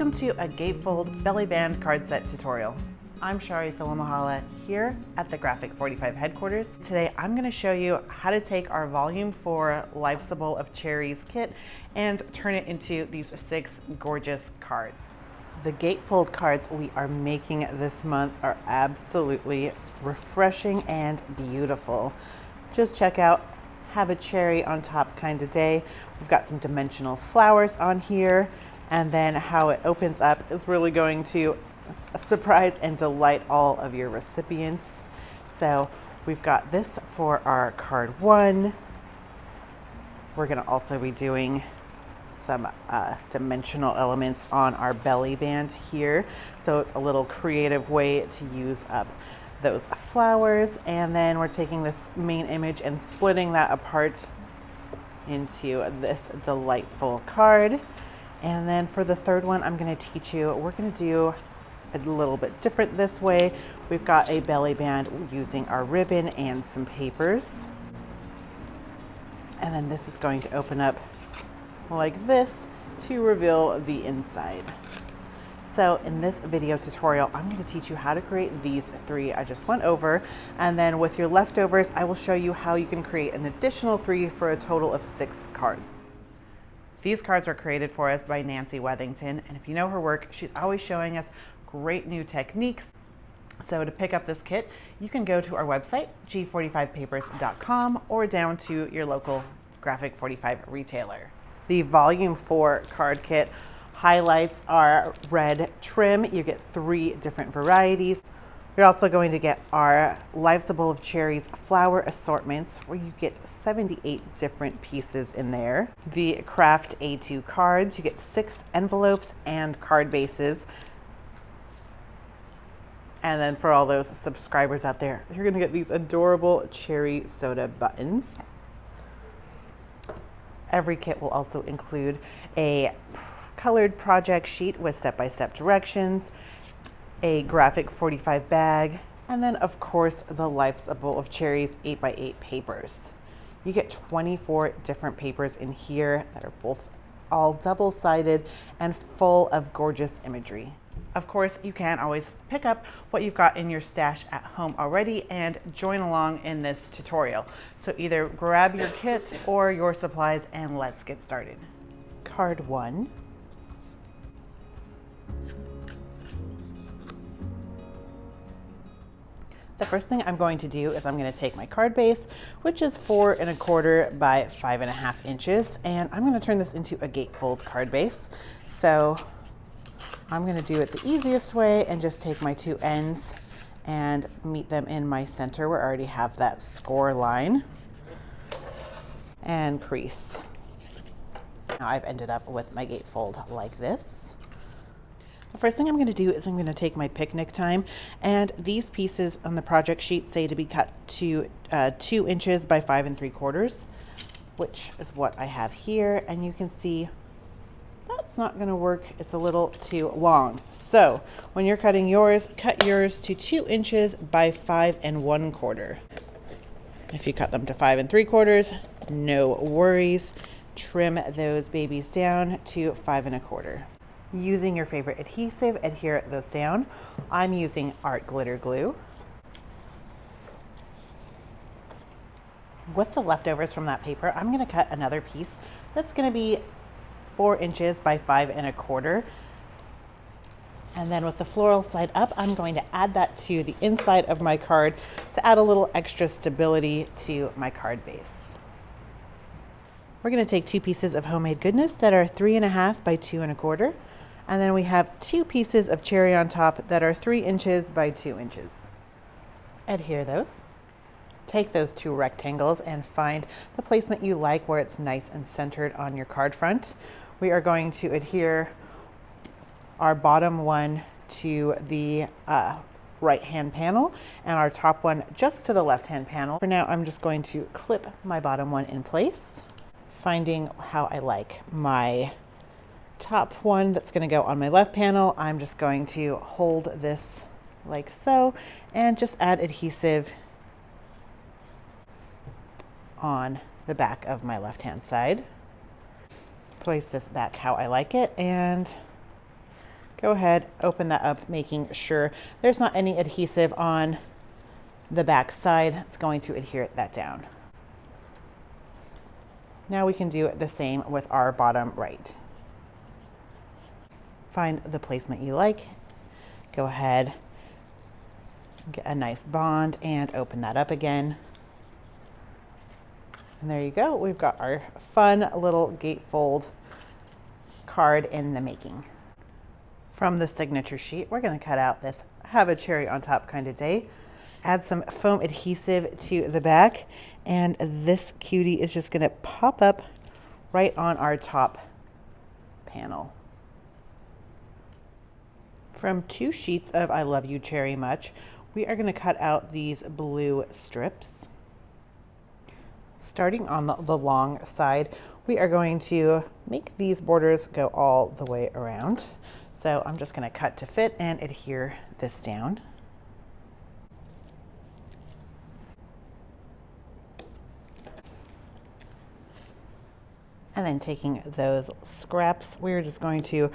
Welcome to a Gatefold belly band card set tutorial. I'm Charee Filimoehala here at the G45 headquarters. Today I'm going to show you how to take our Volume 4 Life's a Bowl of Cherries kit and turn it into these 6 gorgeous cards. The Gatefold cards we are making this month are absolutely refreshing and beautiful. Just check out have a cherry on top kind of day. We've got some dimensional flowers on here, and then how it opens up is really going to surprise and delight all of your recipients. So we've got this for our card 1. We're going to also be doing some dimensional elements on our belly band here. So it's a little creative way to use up those flowers. And then we're taking this main image and splitting that apart into this delightful card. And then for the third one, I'm going to teach you, we're going to do a little bit different this way. We've got a belly band using our ribbon and some papers. And then this is going to open up like this to reveal the inside. So in this video tutorial, I'm going to teach you how to create these 3 I just went over. And then with your leftovers, I will show you how you can create an additional 3 for a total of 6 cards. These cards were created for us by Nancy Wethington, and if you know her work, she's always showing us great new techniques. So to pick up this kit, you can go to our website, G45papers.com, or down to your local Graphic 45 retailer. The Volume 4 card kit highlights our red trim. You get 3 different varieties. You're also going to get our Life's a Bowl of Cherries flower assortments, where you get 78 different pieces in there. The Kraft A2 cards, you get 6 envelopes and card bases. And then for all those subscribers out there, you're going to get these adorable cherry soda buttons. Every kit will also include a colored project sheet with step-by-step directions, a Graphic 45 bag, and then of course the Life's a Bowl of Cherries 8x8 papers. You get 24 different papers in here that are both all double-sided and full of gorgeous imagery. Of course, you can always pick up what you've got in your stash at home already and join along in this tutorial. So either grab your kit or your supplies and let's get started. Card 1. The first thing I'm going to do is I'm going to take my card base, which is 4 1/4 by 5.5 inches, and I'm going to turn this into a gatefold card base. So I'm going to do it the easiest way and just take my 2 ends and meet them in my center where I already have that score line and crease. Now I've ended up with my gatefold like this. The first thing I'm going to do is I'm going to take my picnic time, and these pieces on the project sheet say to be cut to 2 inches by 5 3/4, which is what I have here. And you can see that's not going to work. It's a little too long. So when you're cutting yours, cut yours to 2 inches by 5 1/4. If you cut them to 5 3/4, no worries. Trim those babies down to 5 1/4. Using your favorite adhesive, adhere those down. I'm using art glitter glue. With the leftovers from that paper, I'm going to cut another piece that's going to be 4 inches by 5 1/4. And then with the floral side up, I'm going to add that to the inside of my card to add a little extra stability to my card base. We're going to take 2 pieces of homemade goodness that are 3 1/2 by 2 1/4. And then we have 2 pieces of cherry on top that are 3 inches by 2 inches. Adhere those. Take those 2 rectangles and find the placement you like where it's nice and centered on your card front. We are going to adhere our bottom one to the right hand panel and our top one just to the left hand panel. For now, I'm just going to clip my bottom one in place, finding how I like my top one that's going to go on my left panel. I'm just going to hold this like so and just add adhesive on the back of my left hand side. Place this back how I like it, and Go ahead, open that up, making sure there's not any adhesive on the back side. It's going to adhere that down. Now we can do the same with our bottom right. Find the placement you like. Go ahead, get a nice bond and open that up again. And there you go. We've got our fun little gatefold card in the making. From the signature sheet, we're going to cut out this "have a cherry on top" kind of day. Add some foam adhesive to the back, and this cutie is just going to pop up right on our top panel. From 2 sheets of "I Love You Cherry Much," we are going to cut out these blue strips. Starting on the long side, we are going to make these borders go all the way around. So I'm just going to cut to fit and adhere this down. And then taking those scraps, we're just going to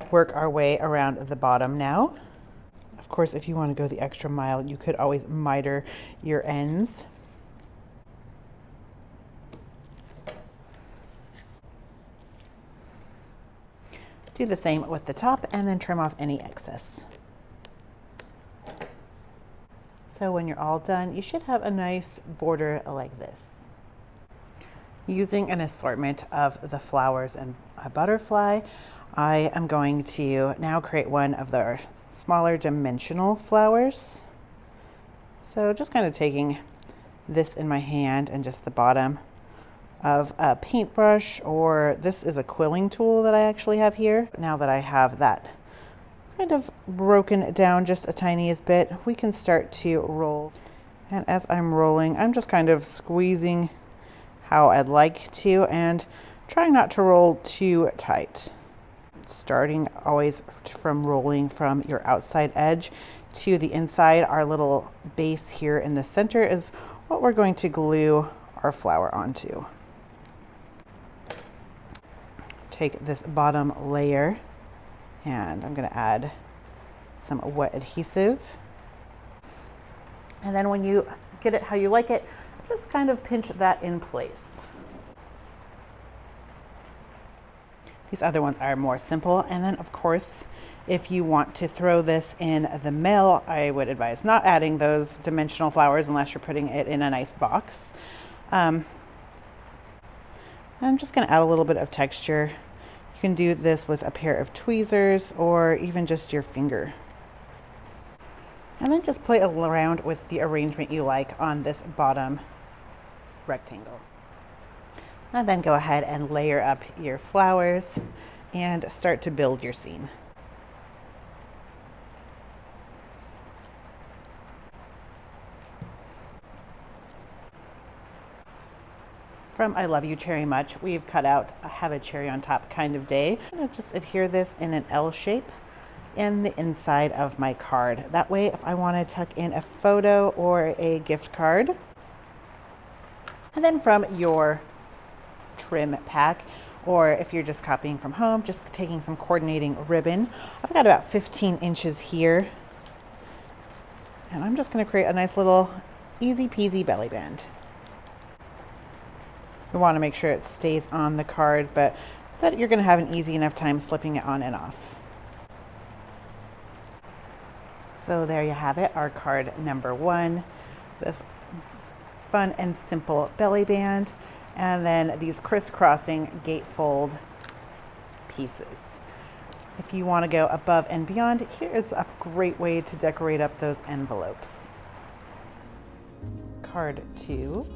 work our way around the bottom now. Of course, if you want to go the extra mile, you could always miter your ends. Do the same with the top and then trim off any excess. So when you're all done, you should have a nice border like this. Using an assortment of the flowers and a butterfly, I am going to now create one of the smaller dimensional flowers. So just kind of taking this in my hand and just the bottom of a paintbrush, or this is a quilling tool that I actually have here. Now that I have that kind of broken down just a tiniest bit, we can start to roll. And as I'm rolling, I'm just kind of squeezing how I'd like to and trying not to roll too tight. Starting always from rolling from your outside edge to the inside, our little base here in the center is what we're going to glue our flower onto. Take this bottom layer and I'm going to add some wet adhesive. And then when you get it how you like it, just kind of pinch that in place. These other ones are more simple. And then of course, if you want to throw this in the mail, I would advise not adding those dimensional flowers unless you're putting it in a nice box. I'm just going to add a little bit of texture. You can do this with a pair of tweezers or even just your finger. And then just play around with the arrangement you like on this bottom rectangle. And then go ahead and layer up your flowers and start to build your scene. From "I Love You Cherry Much," we've cut out a "have a cherry on top" kind of day. I'm going to just adhere this in an L shape in the inside of my card. That way, if I want to tuck in a photo or a gift card. And then from your trim pack, or if you're just copying from home, just taking some coordinating ribbon. I've got about 15 inches here. And I'm just going to create a nice little easy peasy belly band. You want to make sure it stays on the card, but that you're going to have an easy enough time slipping it on and off. So there you have it, our card number 1. This fun and simple belly band, and then these crisscrossing gatefold pieces. If you want to go above and beyond, here is a great way to decorate up those envelopes. Card 2.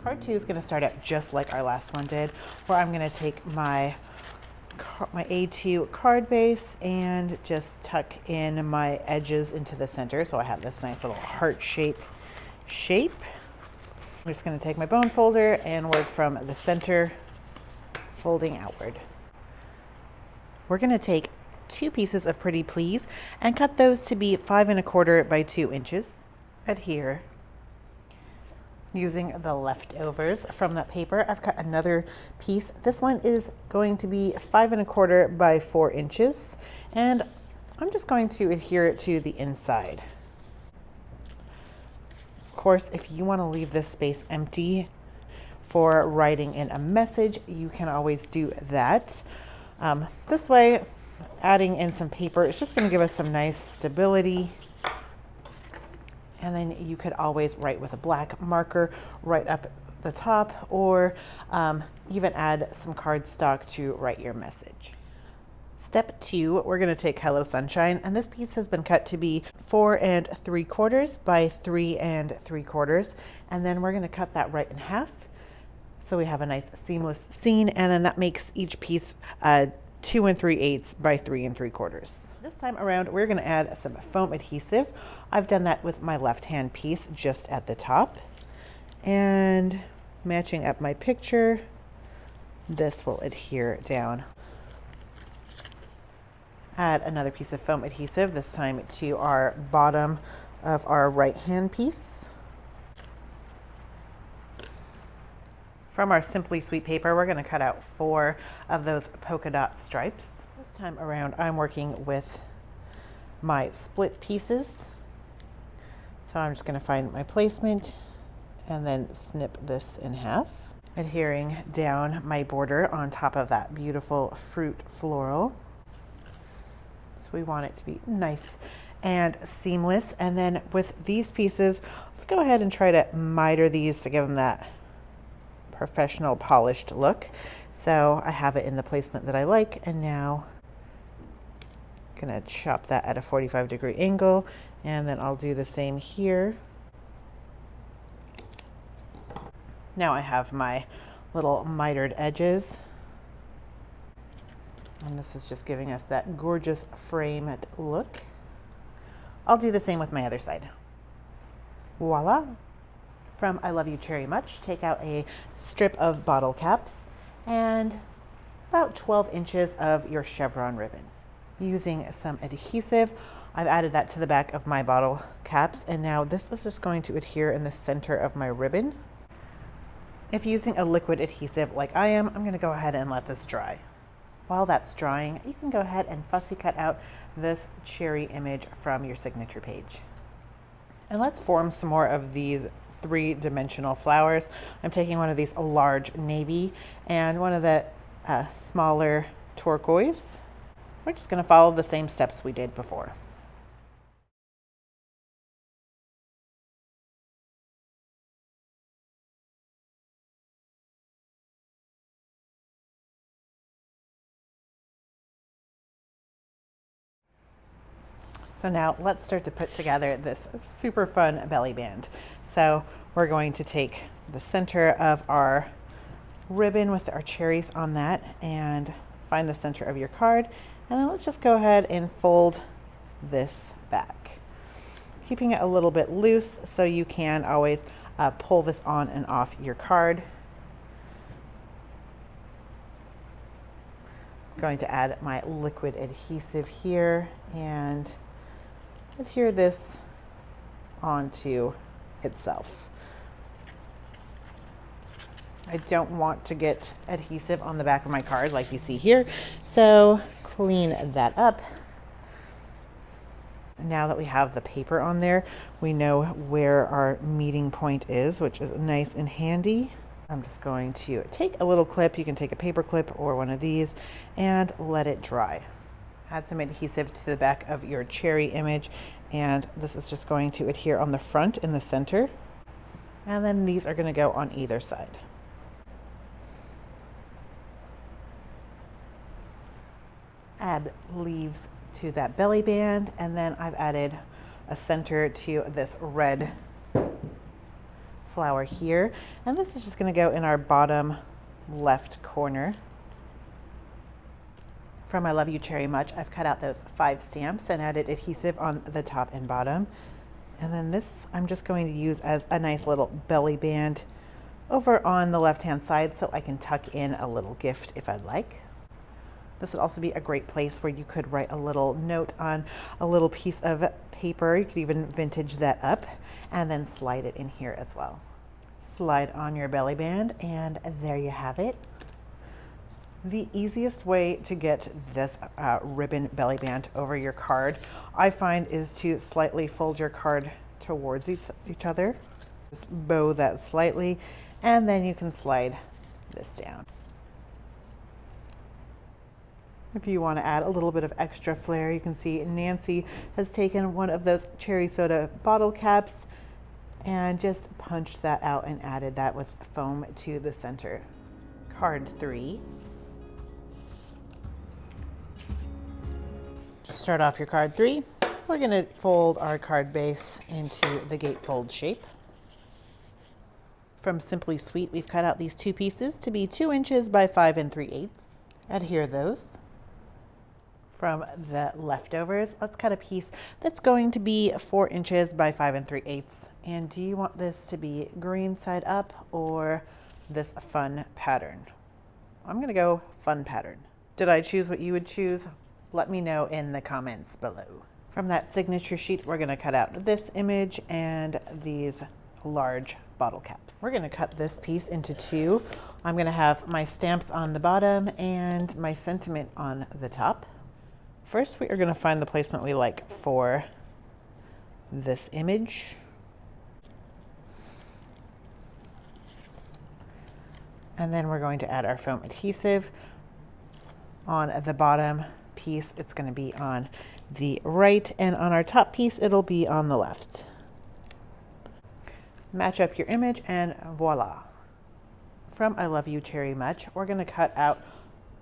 Card 2 is going to start out just like our last one did, where I'm going to take my A2 card base and just tuck in my edges into the center. So I have this nice little heart shape. I'm just going to take my bone folder and work from the center, folding outward. We're going to take 2 pieces of Pretty Please and cut those to be 5 1/4 by 2 inches. Adhere. Using the leftovers from that paper, I've cut another piece. This one is going to be 5 1/4 by 4 inches, and I'm just going to adhere it to the inside. Of course, if you want to leave this space empty for writing in a message, you can always do that. This way, adding in some paper, it's just going to give us some nice stability. And then you could always write with a black marker right up the top, or even add some cardstock to write your message. Step 2, we're going to take Hello Sunshine, and this piece has been cut to be 4 3/4 by 3 3/4, and then we're going to cut that right in half so we have a nice seamless scene, and then that makes each piece 2 3/8 by 3 3/4. This time around, we're going to add some foam adhesive. I've done that with my left-hand piece just at the top, and matching up my picture, this will adhere down. Add another piece of foam adhesive, this time to our bottom of our right-hand piece. From our Simply Sweet paper, we're going to cut out 4 of those polka dot stripes. This time around, I'm working with my split pieces. So I'm just going to find my placement and then snip this in half, adhering down my border on top of that beautiful fruit floral. So we want it to be nice and seamless. And then with these pieces, let's go ahead and try to miter these to give them that professional polished look. So I have it in the placement that I like, and now I'm gonna chop that at a 45-degree angle, and then I'll do the same here. Now I have my little mitered edges, and this is just giving us that gorgeous framed look. I'll do the same with my other side. Voila! From I Love You Cherry Much, take out a strip of bottle caps and about 12 inches of your chevron ribbon. Using some adhesive, I've added that to the back of my bottle caps, and now this is just going to adhere in the center of my ribbon. If using a liquid adhesive like I am, I'm going to go ahead and let this dry. While that's drying, you can go ahead and fussy cut out this cherry image from your signature page. And let's form some more of these 3-dimensional flowers. I'm taking one of these large navy and one of the smaller turquoise. We're just going to follow the same steps we did before. So now let's start to put together this super fun belly band. So we're going to take the center of our ribbon with our cherries on that and find the center of your card. And then let's just go ahead and fold this back, keeping it a little bit loose so you can always pull this on and off your card. I'm going to add my liquid adhesive here and adhere this onto itself. I don't want to get adhesive on the back of my card like you see here, so clean that up. Now that we have the paper on there, we know where our meeting point is, which is nice and handy. I'm just going to take a little clip, you can take a paper clip or one of these, and let it dry. Add some adhesive to the back of your cherry image, and this is just going to adhere on the front in the center, and then these are going to go on either side. Add leaves to that belly band, and then I've added a center to this red flower here, and this is just going to go in our bottom left corner. From I Love You Cherry Much, I've cut out those 5 stamps and added adhesive on the top and bottom. And then this I'm just going to use as a nice little belly band over on the left-hand side so I can tuck in a little gift if I'd like. This would also be a great place where you could write a little note on a little piece of paper. You could even vintage that up and then slide it in here as well. Slide on your belly band, and there you have it. The easiest way to get this ribbon belly band over your card, I find, is to slightly fold your card towards each other. Just bow that slightly, and then you can slide this down. If you want to add a little bit of extra flair, you can see Nancy has taken one of those cherry soda bottle caps and just punched that out and added that with foam to the center. Card 3. To start off your card 3, we're going to fold our card base into the gatefold shape. From Simply Sweet, we've cut out these two pieces to be 2 inches by 5 3/8. Adhere those. From the leftovers, let's cut a piece that's going to be 4 inches by 5 3/8. And do you want this to be green side up or this fun pattern? I'm going to go fun pattern. Did I choose what you would choose? Let me know in the comments below. From that signature sheet, we're going to cut out this image and these large bottle caps. We're going to cut this piece into 2. I'm going to have my stamps on the bottom and my sentiment on the top. First, we are going to find the placement we like for this image. And then we're going to add our foam adhesive on the bottom piece. It's going to be on the right, and on our top piece, it'll be on the left. Match up your image, and voila. From I Love You Cherry Much, we're going to cut out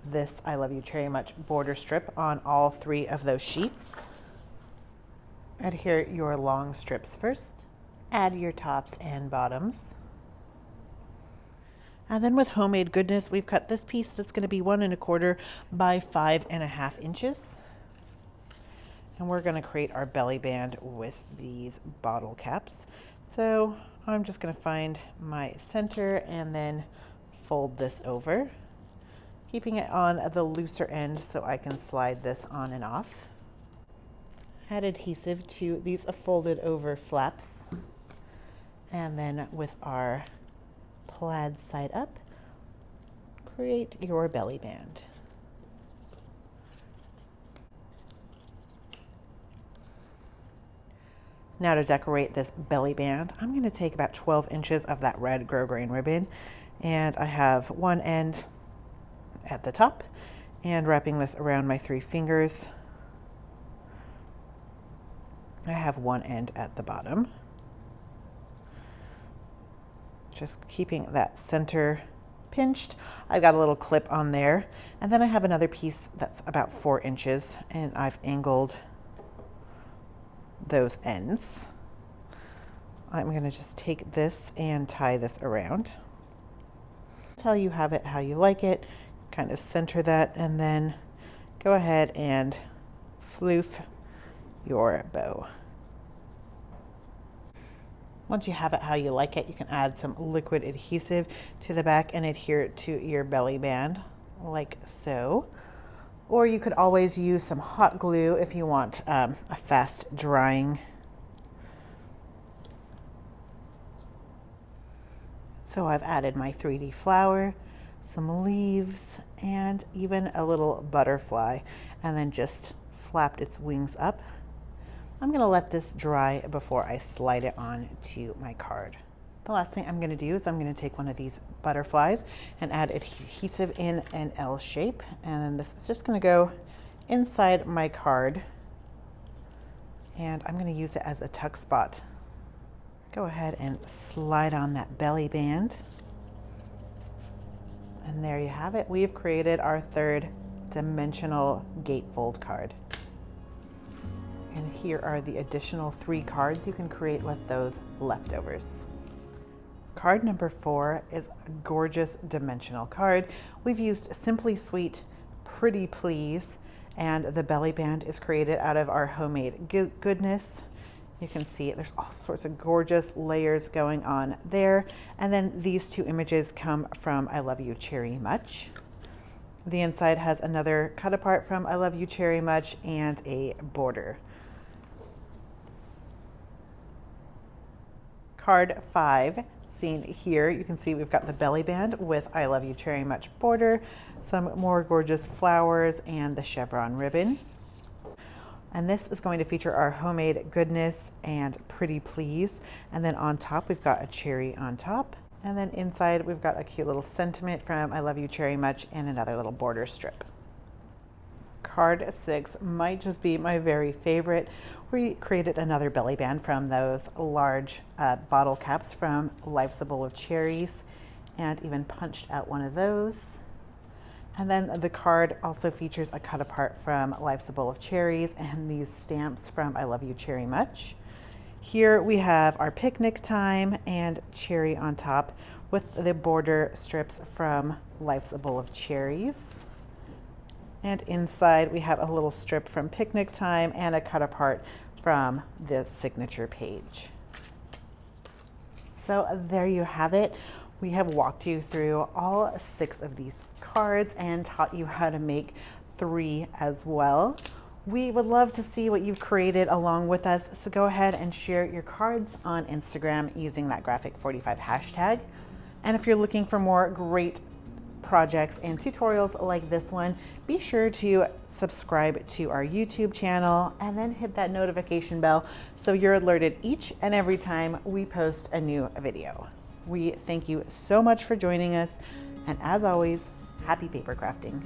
this I Love You Cherry Much border strip on all 3 of those sheets. Adhere your long strips first. Add your tops and bottoms. And then with homemade goodness, we've cut this piece that's going to be 1 1/4 by 5 1/2 inches. And we're going to create our belly band with these bottle caps. So I'm just going to find my center and then fold this over, keeping it on the looser end so I can slide this on and off. Add adhesive to these folded over flaps. And then with our plaid side up, create your belly band. Now to decorate this belly band, I'm going to take about 12 inches of that red grosgrain ribbon, and I have one end at the top, and wrapping this around my 3 fingers, I have one end at the bottom. Just keeping that center pinched. I've got a little clip on there, and then I have another piece that's about 4 inches, and I've angled those ends. I'm going to just take this and tie this around. Until you have it how you like it, kind of center that, and then go ahead and floof your bow. Once you have it how you like it, you can add some liquid adhesive to the back and adhere it to your belly band like so. Or you could always use some hot glue if you want a fast drying. So I've added my 3D flower, some leaves, and even a little butterfly, and then just flapped its wings up. I'm going to let this dry before I slide it on to my card. The last thing I'm going to do is I'm going to take one of these butterflies and add adhesive in an L shape, and then this is just going to go inside my card, and I'm going to use it as a tuck spot. Go ahead and slide on that belly band, and there you have it. We've created our 3rd dimensional gatefold card. And here are the additional 3 cards you can create with those leftovers. Card number 4 is a gorgeous dimensional card. We've used Simply Sweet Pretty Please, and the belly band is created out of our homemade goodness. You can see there's all sorts of gorgeous layers going on there. And then these 2 images come from I Love You Cherry Much. The inside has another cut apart from I Love You Cherry Much and a border. Card 5 seen here. You can see we've got the belly band with I Love You Cherry Much border, some more gorgeous flowers, and the chevron ribbon. And this is going to feature our homemade goodness and pretty please. And then on top, we've got a cherry on top. And then inside, we've got a cute little sentiment from I Love You Cherry Much and another little border strip. Card 6 might just be my very favorite. We created another belly band from those large bottle caps from Life's a Bowl of Cherries, and even punched out one of those. And then the card also features a cut apart from Life's a Bowl of Cherries and these stamps from I Love You Cherry Much. Here we have our picnic time and cherry on top with the border strips from Life's a Bowl of Cherries. And inside we have a little strip from picnic time and a cut apart from the signature page. So there you have it. We have walked you through all 6 of these cards and taught you how to make 3 as well. We would love to see what you've created along with us, so go ahead and share your cards on Instagram using that Graphic45 hashtag. And if you're looking for more great projects and tutorials like this one, be sure to subscribe to our YouTube channel and then hit that notification bell so you're alerted each and every time we post a new video. We thank you so much for joining us, and as always, happy paper crafting.